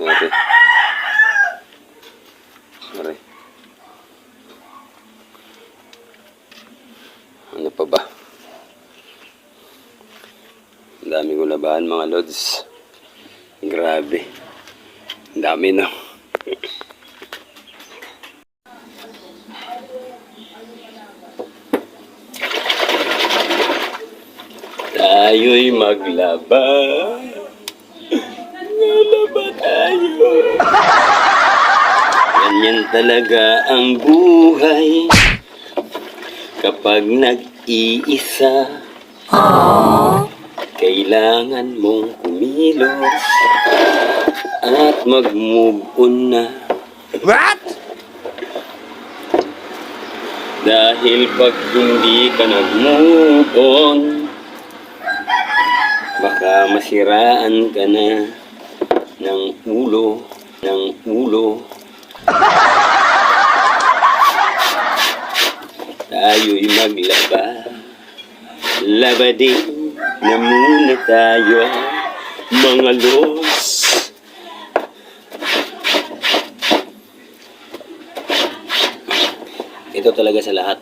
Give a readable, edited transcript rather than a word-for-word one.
Sorry. Sorry. Ano pa ba? Ang dami ko labahan mga lods. Grabe. Ang dami no. Tayo'y maglaba. Nalaba tayo. Ganyan talaga ang buhay kapag nag-iisa. Kailangan mong kumilos at mag-move on na. What? Dahil pag hindi ka nag-move on, baka masiraan ka na ng ulo. Tayo'y maglaba. Laba din na muna tayo, mga los. Ito talaga sa lahat.